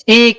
1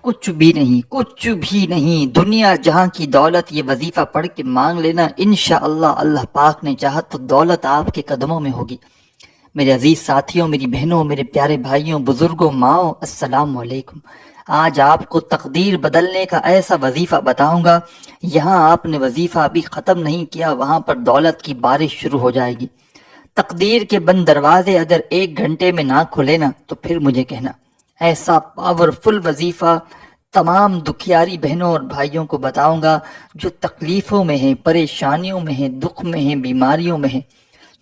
کچھ بھی نہیں، کچھ بھی نہیں، دنیا جہاں کی دولت یہ وظیفہ پڑھ کے مانگ لینا، انشاءاللہ اللہ پاک نے چاہا تو دولت آپ کے قدموں میں ہوگی۔ میرے عزیز ساتھیوں، میری بہنوں، میرے پیارے بھائیوں، بزرگوں، ماؤں، السلام علیکم۔ آج آپ کو تقدیر بدلنے کا ایسا وظیفہ بتاؤں گا، یہاں آپ نے وظیفہ ابھی ختم نہیں کیا وہاں پر دولت کی بارش شروع ہو جائے گی۔ تقدیر کے بند دروازے اگر 1 گھنٹے میں نہ کھلے نا تو پھر مجھے کہنا۔ ایسا پاورفل وظیفہ تمام دکھیاری بہنوں اور بھائیوں کو بتاؤں گا جو تکلیفوں میں ہیں، پریشانیوں میں ہیں، دکھ میں ہیں، بیماریوں میں ہیں،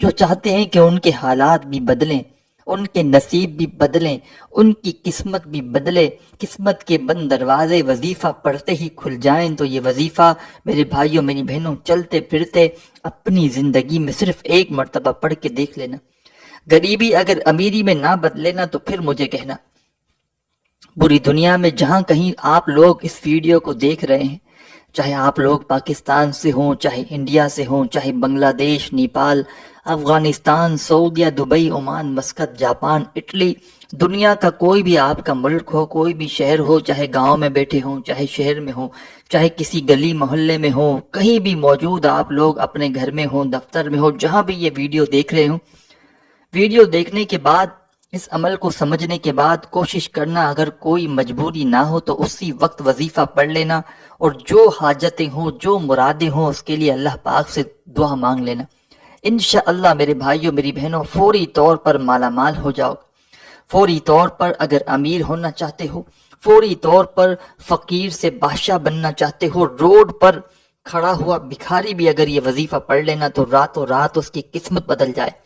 جو چاہتے ہیں کہ ان کے حالات بھی بدلیں، ان کے نصیب بھی بدلیں، ان کی قسمت بھی بدلے، قسمت کے بند دروازے وظیفہ پڑھتے ہی کھل جائیں۔ تو یہ وظیفہ میرے بھائیوں میری بہنوں چلتے پھرتے اپنی زندگی میں صرف 1 مرتبہ پڑھ کے دیکھ لینا۔ غریبی اگر امیری میں نہ بدلے نا تو پھر مجھے کہنا۔ پوری دنیا میں جہاں کہیں آپ لوگ اس ویڈیو کو دیکھ رہے ہیں، چاہے آپ لوگ پاکستان سے ہوں، چاہے انڈیا سے ہوں، چاہے بنگلہ دیش، نیپال، افغانستان، سعودیہ، Dubai, Oman, Muscat, Japan, Italy, دنیا کا کوئی بھی آپ کا ملک ہو، کوئی بھی شہر ہو، چاہے گاؤں میں بیٹھے ہوں، چاہے شہر میں ہوں، چاہے کسی گلی محلے میں ہوں، کہیں بھی موجود آپ لوگ اپنے گھر میں ہوں، دفتر میں ہو، جہاں بھی یہ ویڈیو دیکھ رہے ہوں، ویڈیو دیکھنے کے بعد اس عمل کو سمجھنے کے بعد کوشش کرنا اگر کوئی مجبوری نہ ہو تو اسی وقت وظیفہ پڑھ لینا، اور جو حاجتیں ہوں، جو مرادیں ہوں، اس کے لیے اللہ پاک سے دعا مانگ لینا۔ انشاءاللہ میرے بھائیوں میری بہنوں فوری طور پر مالا مال ہو جاؤ۔ فوری طور پر اگر امیر ہونا چاہتے ہو، فوری طور پر فقیر سے بادشاہ بننا چاہتے ہو، روڈ پر کھڑا ہوا بھکاری بھی اگر یہ وظیفہ پڑھ لینا تو راتوں رات اس کی قسمت بدل جائے۔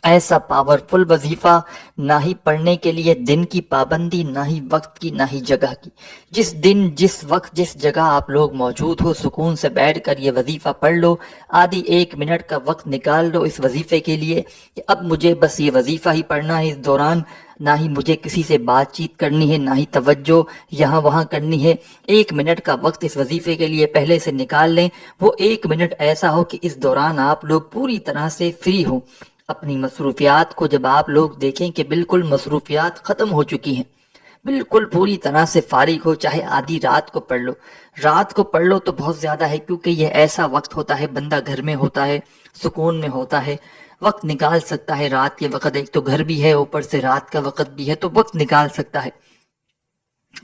ایسا پاورفل وظیفہ، نہ ہی پڑھنے کے لیے دن کی پابندی، نہ ہی وقت کی، نہ ہی جگہ کی۔ جس دن، جس وقت، جس جگہ آپ لوگ موجود ہو، سکون سے بیٹھ کر یہ وظیفہ پڑھ لو۔ آدھی 1 منٹ کا وقت نکال لو اس وظیفے کے لیے کہ اب مجھے بس یہ وظیفہ ہی پڑھنا ہے۔ اس دوران نہ ہی مجھے کسی سے بات چیت کرنی ہے، نہ ہی توجہ یہاں وہاں کرنی ہے۔ 1 منٹ کا وقت اس وظیفے کے لیے پہلے سے نکال لیں۔ وہ 1 منٹ ایسا ہو کہ اس دوران آپ لوگ پوری طرح سے فری ہوں۔ اپنی مصروفیات کو جب آپ لوگ دیکھیں کہ بالکل مصروفیات ختم ہو چکی ہیں، بالکل پوری طرح سے فارغ ہو، چاہے آدھی رات کو پڑھ لو۔ رات کو پڑھ لو تو بہت زیادہ ہے، کیونکہ یہ ایسا وقت ہوتا ہے بندہ گھر میں ہوتا ہے، سکون میں ہوتا ہے، وقت نکال سکتا ہے۔ رات کے وقت ایک تو گھر بھی ہے، اوپر سے رات کا وقت بھی ہے، تو وقت نکال سکتا ہے۔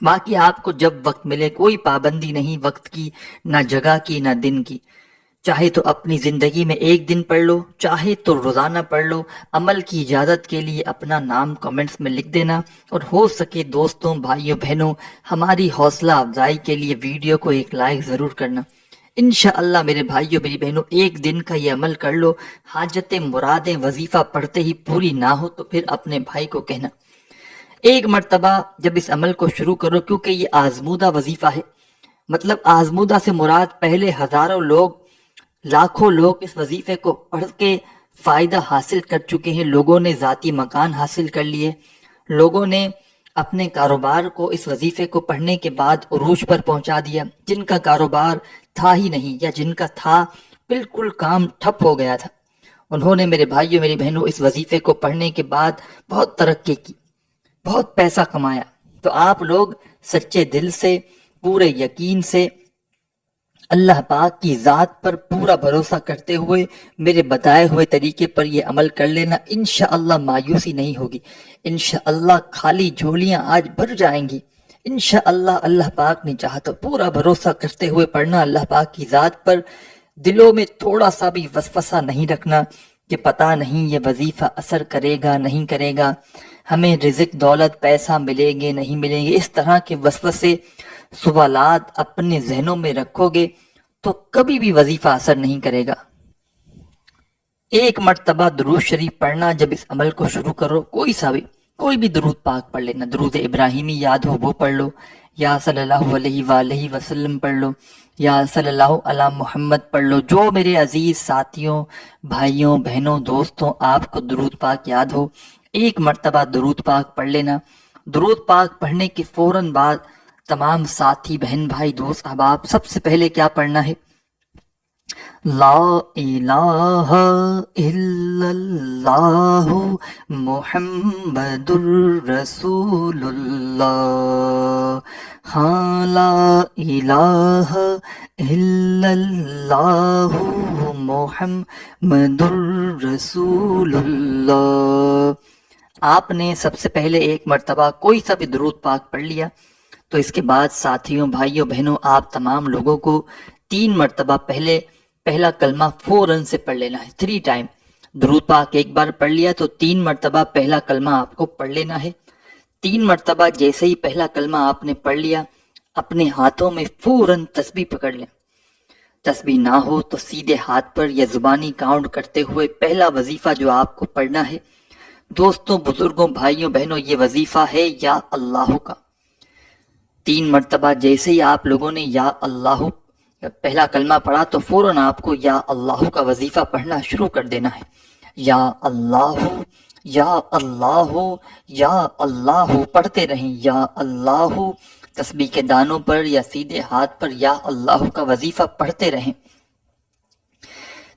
باقی آپ کو جب وقت ملے، کوئی پابندی نہیں وقت کی، نہ جگہ کی، نہ دن کی۔ چاہے تو اپنی زندگی میں 1 دن پڑھ لو، چاہے تو روزانہ پڑھ لو۔ عمل کی اجازت کے لیے اپنا نام کمنٹس میں لکھ دینا، اور ہو سکے دوستوں، بھائیوں، بہنوں، ہماری حوصلہ افزائی کے لیے ویڈیو کو ایک لائک ضرور کرنا۔ انشاءاللہ میرے بھائیوں میری بہنوں 1 دن کا یہ عمل کر لو، حاجتیں مرادیں وظیفہ پڑھتے ہی پوری نہ ہو تو پھر اپنے بھائی کو کہنا۔ 1 مرتبہ جب اس عمل کو شروع کرو، کیونکہ یہ آزمودہ وظیفہ ہے، مطلب آزمودہ سے مراد پہلے ہزاروں لوگ، لاکھوں لوگ اس وظیفے کو پڑھ کے فائدہ حاصل کر چکے ہیں۔ لوگوں نے ذاتی مکان حاصل کر لیے، لوگوں نے اپنے کاروبار کو اس وظیفے کو پڑھنے کے بعد عروج پر پہنچا دیا۔ جن کا کاروبار تھا ہی نہیں، یا جن کا تھا بالکل کام ٹھپ ہو گیا تھا، انہوں نے میرے بھائیوں میری بہنوں اس وظیفے کو پڑھنے کے بعد بہت ترقی کی، بہت پیسہ کمایا۔ تو آپ لوگ سچے دل سے، پورے یقین سے، اللہ پاک کی ذات پر پورا بھروسہ کرتے ہوئے میرے بتائے ہوئے طریقے پر یہ عمل کر لینا۔ انشاءاللہ مایوسی نہیں ہوگی، انشاءاللہ خالی جھولیاں آج بھر جائیں گی۔ انشاءاللہ اللہ پاک نے چاہا تو پورا بھروسہ کرتے ہوئے پڑھنا اللہ پاک کی ذات پر۔ دلوں میں تھوڑا سا بھی وسوسہ نہیں رکھنا کہ پتہ نہیں یہ وظیفہ اثر کرے گا نہیں کرے گا، ہمیں رزق دولت پیسہ ملے گے نہیں ملیں گے۔ اس طرح کے وسوسے، سوالات اپنے ذہنوں میں رکھو گے تو کبھی بھی وظیفہ اثر نہیں کرے گا۔ 1 مرتبہ درود شریف پڑھنا، جب اس عمل کو شروع کرو، کوئی بھی درود پاک پڑھ لینا۔ درود ابراہیمی یاد ہو وہ پڑھ لو، یا صلی اللہ علیہ وآلہ وسلم پڑھ لو، یا صلی اللہ علی محمد پڑھ لو۔ جو میرے عزیز ساتھیوں، بھائیوں، بہنوں، دوستوں آپ کو درود پاک یاد ہو، 1 مرتبہ درود پاک پڑھ لینا۔ درود پاک پڑھنے کے فوراً بعد تمام ساتھی، بہن، بھائی، دوست، احباب، سب سے پہلے کیا پڑھنا ہے؟ لا الہ الا اللہ محمد الرسول اللہ، ہاں لا الہ الا اللہ محمد الرسول اللہ۔ آپ نے سب سے پہلے ایک مرتبہ کوئی سا بھی درود پاک پڑھ لیا تو اس کے بعد ساتھیوں، بھائیوں، بہنوں، آپ تمام لوگوں کو 3 مرتبہ پہلا کلمہ فوراً سے پڑھ لینا ہے، 3 ٹائم۔ درود پاک ایک بار پڑھ لیا تو 3 مرتبہ پہلا کلمہ آپ کو پڑھ لینا ہے۔ 3 مرتبہ جیسے ہی پہلا کلمہ آپ نے پڑھ لیا، اپنے ہاتھوں میں فوراً تسبیح پکڑ لیں۔ تسبیح نہ ہو تو سیدھے ہاتھ پر یا زبانی کاؤنٹ کرتے ہوئے پہلا وظیفہ جو آپ کو پڑھنا ہے، دوستوں، بزرگوں، بھائیوں، بہنوں، یہ وظیفہ ہے یا اللہ کا۔ 3 مرتبہ جیسے ہی آپ لوگوں نے یا اللہ پہلا کلمہ پڑھا تو فوراً آپ کو یا اللہ کا وظیفہ پڑھنا شروع کر دینا ہے۔ یا اللہ، یا اللہ، یا اللہ، پڑھتے رہیں یا اللہ، تسبیح کے دانوں پر یا سیدھے ہاتھ پر یا اللہ کا وظیفہ پڑھتے رہیں۔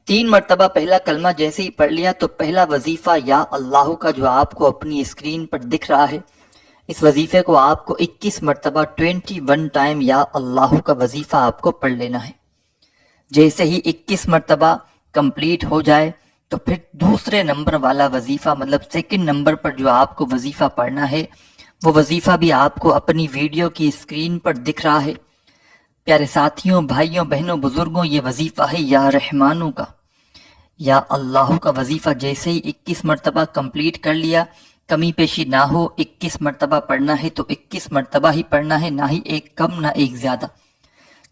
3 مرتبہ پہلا کلمہ جیسے ہی پڑھ لیا تو پہلا وظیفہ یا اللہ کا جو آپ کو اپنی اسکرین پر دکھ رہا ہے، اس وظیفے کو آپ کو 21 مرتبہ 21 ٹائم یا اللہ کا وظیفہ آپ کو پڑھ لینا ہے۔ جیسے ہی 21 مرتبہ کمپلیٹ ہو جائے تو پھر دوسرے نمبر والا وظیفہ، مطلب سیکنڈ نمبر پر جو آپ کو وظیفہ پڑھنا ہے، وہ وظیفہ بھی آپ کو اپنی ویڈیو کی اسکرین پر دکھ رہا ہے۔ پیارے ساتھیوں، بھائیوں، بہنوں، بزرگوں، یہ وظیفہ ہے یا رحمانوں کا۔ یا اللہ کا وظیفہ جیسے ہی 21 مرتبہ کمپلیٹ کر لیا، کمی پیشی نہ ہو، 21 مرتبہ پڑھنا ہے تو 21 مرتبہ ہی پڑھنا ہے، نہ ہی ایک کم نہ ایک زیادہ۔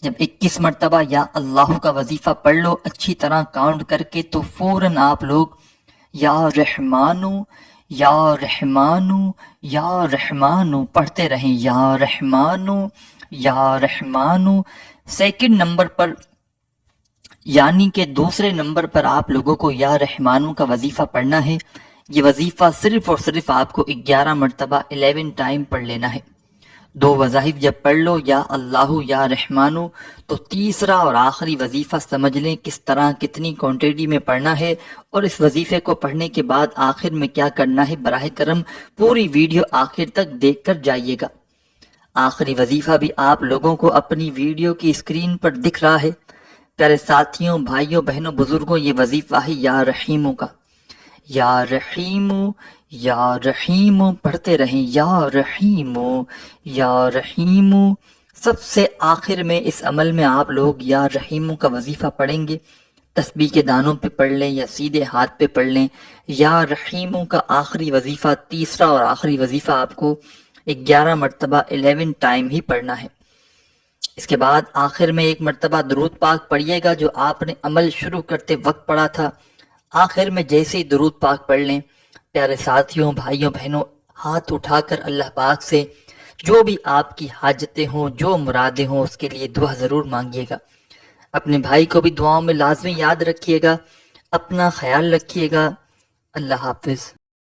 جب 21 مرتبہ یا اللہ کا وظیفہ پڑھ لو اچھی طرح کاؤنٹ کر کے تو فوراً آپ لوگ یا رحمانو، یا رحمانو، یا رحمانو پڑھتے رہیں، یا رحمانو، یا رحمانو۔ سیکنڈ نمبر پر یعنی کہ دوسرے نمبر پر آپ لوگوں کو یا رحمانو کا وظیفہ پڑھنا ہے۔ یہ وظیفہ صرف اور صرف آپ کو 11 مرتبہ 11 ٹائم پڑھ لینا ہے۔ 2 وظائف جب پڑھ لو یا اللہ یا رحمانو تو تیسرا اور آخری وظیفہ سمجھ لیں کس طرح کتنی کوانٹٹی میں پڑھنا ہے، اور اس وظیفے کو پڑھنے کے بعد آخر میں کیا کرنا ہے، براہ کرم پوری ویڈیو آخر تک دیکھ کر جائیے گا۔ آخری وظیفہ بھی آپ لوگوں کو اپنی ویڈیو کی اسکرین پر دکھ رہا ہے۔ پیارے ساتھیوں، بھائیوں، بہنوں، بزرگوں، یہ وظیفہ ہے یا رحیموں کا۔ یا رحیمو، یا رحیمو پڑھتے رہیں، یا رحیمو، یا رحیمو۔ سب سے آخر میں اس عمل میں آپ لوگ یا رحیمو کا وظیفہ پڑھیں گے، تسبیح کے دانوں پہ پڑھ لیں یا سیدھے ہاتھ پہ پڑھ لیں۔ یا رحیمو کا آخری وظیفہ، تیسرا اور آخری وظیفہ آپ کو 11 مرتبہ 11 ٹائم ہی پڑھنا ہے۔ اس کے بعد آخر میں ایک مرتبہ درود پاک پڑھیے گا جو آپ نے عمل شروع کرتے وقت پڑھا تھا۔ آخر میں جیسے ہی درود پاک پڑھ لیں، پیارے ساتھیوں، بھائیوں، بہنوں، ہاتھ اٹھا کر اللہ پاک سے جو بھی آپ کی حاجتیں ہوں، جو مرادیں ہوں، اس کے لیے دعا ضرور مانگیے گا۔ اپنے بھائی کو بھی دعاؤں میں لازمی یاد رکھیے گا۔ اپنا خیال رکھیے گا۔ اللہ حافظ۔